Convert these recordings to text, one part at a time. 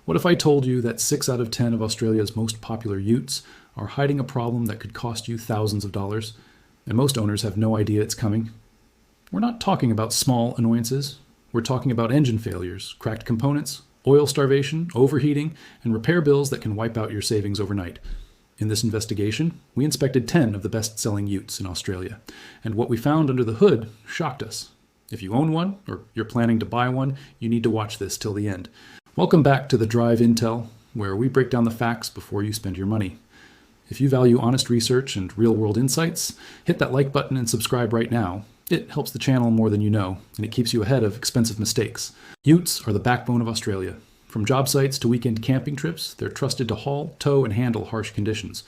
What if I told you that 6 out of 10 of Australia's most popular Utes are hiding a problem that could cost you thousands of dollars, and most owners have no idea it's coming? We're not talking about small annoyances. We're talking about engine failures, cracked components, oil starvation, overheating, and repair bills that can wipe out your savings overnight. In this investigation, we inspected 10 of the best-selling Utes in Australia, and what we found under the hood shocked us. If you own one, or you're planning to buy one, you need to watch this till the end. Welcome back to the Drive Intel, where we break down the facts before you spend your money. If you value honest research and real-world insights, hit that like button and subscribe right now. It helps the channel more than you know, and it keeps you ahead of expensive mistakes. Utes are the backbone of Australia. From job sites to weekend camping trips, they're trusted to haul, tow, and handle harsh conditions.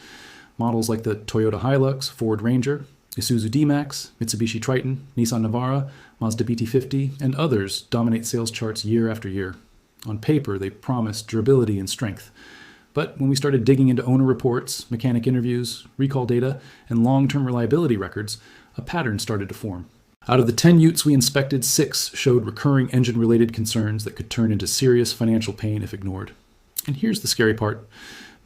Models like the Toyota Hilux, Ford Ranger, Isuzu D-Max, Mitsubishi Triton, Nissan Navara, Mazda BT50, and others dominate sales charts year after year. On paper, they promise durability and strength. But when we started digging into owner reports, mechanic interviews, recall data, and long-term reliability records, a pattern started to form. Out of the 10 Utes we inspected, 6 showed recurring engine-related concerns that could turn into serious financial pain if ignored. And here's the scary part.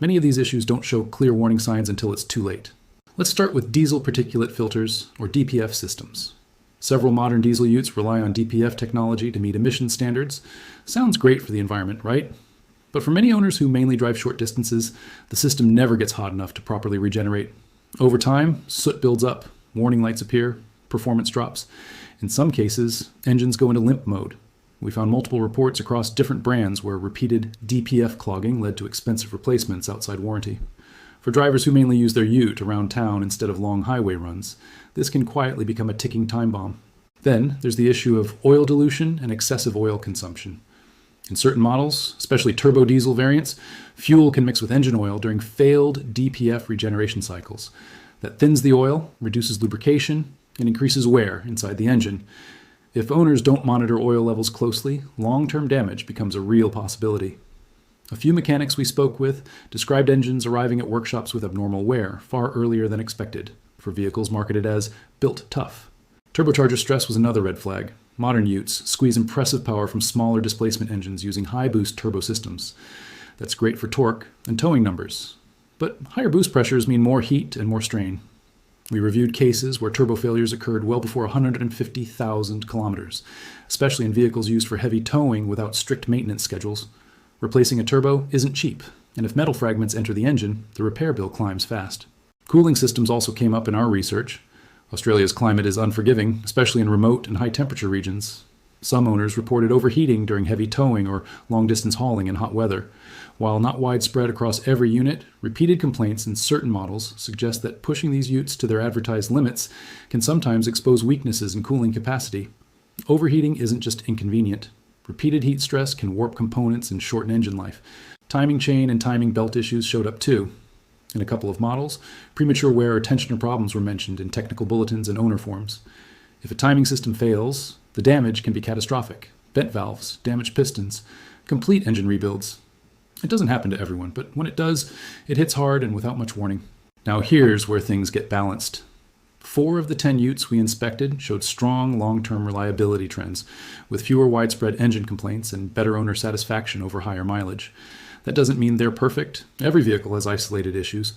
Many of these issues don't show clear warning signs until it's too late. Let's start with diesel particulate filters, or DPF systems. Several modern diesel Utes rely on DPF technology to meet emission standards. Sounds great for the environment, right? But for many owners who mainly drive short distances, the system never gets hot enough to properly regenerate. Over time, soot builds up, warning lights appear, performance drops. In some cases, engines go into limp mode. We found multiple reports across different brands where repeated DPF clogging led to expensive replacements outside warranty. For drivers who mainly use their Ute around town instead of long highway runs, this can quietly become a ticking time bomb. Then there's the issue of oil dilution and excessive oil consumption. In certain models, especially turbo diesel variants, fuel can mix with engine oil during failed DPF regeneration cycles. That thins the oil, reduces lubrication, and increases wear inside the engine. If owners don't monitor oil levels closely, long-term damage becomes a real possibility. A few mechanics we spoke with described engines arriving at workshops with abnormal wear far earlier than expected, for vehicles marketed as built tough. Turbocharger stress was another red flag. Modern Utes squeeze impressive power from smaller displacement engines using high-boost turbo systems. That's great for torque and towing numbers. But higher boost pressures mean more heat and more strain. We reviewed cases where turbo failures occurred well before 150,000 kilometers, especially in vehicles used for heavy towing without strict maintenance schedules. Replacing a turbo isn't cheap, and if metal fragments enter the engine, the repair bill climbs fast. Cooling systems also came up in our research. Australia's climate is unforgiving, especially in remote and high-temperature regions. Some owners reported overheating during heavy towing or long-distance hauling in hot weather. While not widespread across every unit, repeated complaints in certain models suggest that pushing these Utes to their advertised limits can sometimes expose weaknesses in cooling capacity. Overheating isn't just inconvenient. Repeated heat stress can warp components and shorten engine life. Timing chain and timing belt issues showed up too. In a couple of models, premature wear or tensioner problems were mentioned in technical bulletins and owner forms. If a timing system fails, the damage can be catastrophic. Bent valves, damaged pistons, complete engine rebuilds. It doesn't happen to everyone, but when it does, it hits hard and without much warning. Now here's where things get balanced. 4 of the 10 Utes we inspected showed strong long-term reliability trends, with fewer widespread engine complaints and better owner satisfaction over higher mileage. That doesn't mean they're perfect. Every vehicle has isolated issues.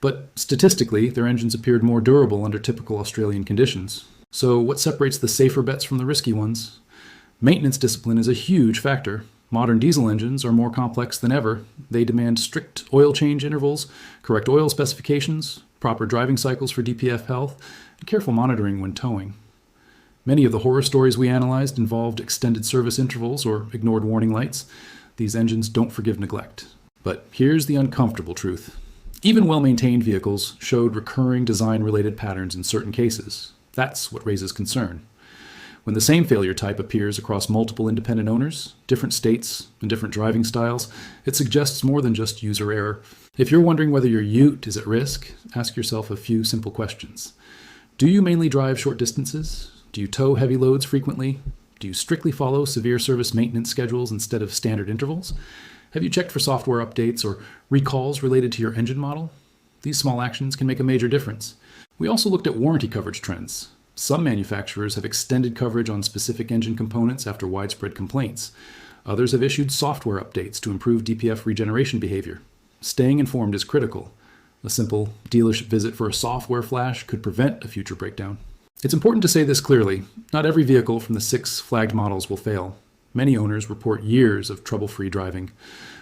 But statistically, their engines appeared more durable under typical Australian conditions. So what separates the safer bets from the risky ones? Maintenance discipline is a huge factor. Modern diesel engines are more complex than ever. They demand strict oil change intervals, correct oil specifications, proper driving cycles for DPF health, and careful monitoring when towing. Many of the horror stories we analyzed involved extended service intervals or ignored warning lights. These engines don't forgive neglect. But here's the uncomfortable truth. Even well-maintained vehicles showed recurring design-related patterns in certain cases. That's what raises concern. When the same failure type appears across multiple independent owners, different states, and different driving styles, it suggests more than just user error. If you're wondering whether your Ute is at risk, ask yourself a few simple questions. Do you mainly drive short distances? Do you tow heavy loads frequently? Do you strictly follow severe service maintenance schedules instead of standard intervals? Have you checked for software updates or recalls related to your engine model? These small actions can make a major difference. We also looked at warranty coverage trends. Some manufacturers have extended coverage on specific engine components after widespread complaints. Others have issued software updates to improve DPF regeneration behavior. Staying informed is critical. A simple dealership visit for a software flash could prevent a future breakdown. It's important to say this clearly. Not every vehicle from the 6 flagged models will fail. Many owners report years of trouble-free driving.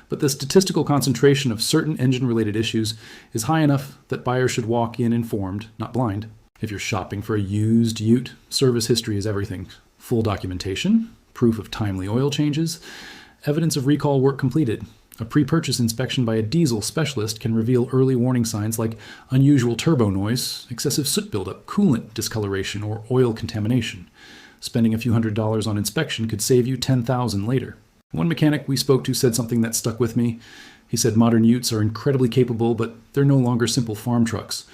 But the statistical concentration of certain engine-related issues is high enough that buyers should walk in informed, not blind. If you're shopping for a used Ute, service history is everything. Full documentation, proof of timely oil changes, evidence of recall work completed. A pre-purchase inspection by a diesel specialist can reveal early warning signs like unusual turbo noise, excessive soot buildup, coolant discoloration, or oil contamination. Spending a few $100s on inspection could save you $10,000 later. One mechanic we spoke to said something that stuck with me. He said modern Utes are incredibly capable, but they're no longer simple farm trucks.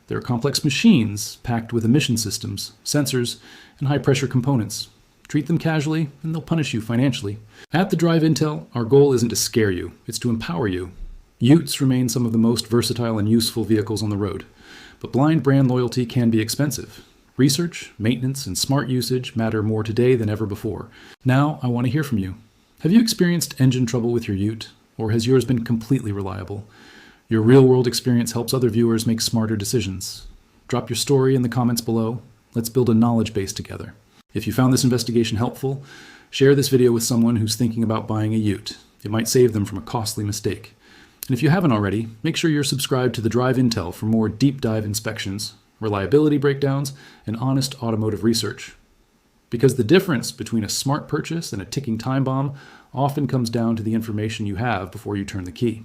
They're complex machines packed with emission systems, sensors, and high-pressure components. Treat them casually, and they'll punish you financially. At the Drive Intel, our goal isn't to scare you, it's to empower you. Utes remain some of the most versatile and useful vehicles on the road, but blind brand loyalty can be expensive. Research, maintenance, and smart usage matter more today than ever before. Now, I want to hear from you. Have you experienced engine trouble with your Ute, or has yours been completely reliable? Your real-world experience helps other viewers make smarter decisions. Drop your story in the comments below. Let's build a knowledge base together. If you found this investigation helpful, share this video with someone who's thinking about buying a Ute. It might save them from a costly mistake. And if you haven't already, make sure you're subscribed to the Drive Intel for more deep dive inspections, reliability breakdowns, and honest automotive research. Because the difference between a smart purchase and a ticking time bomb often comes down to the information you have before you turn the key.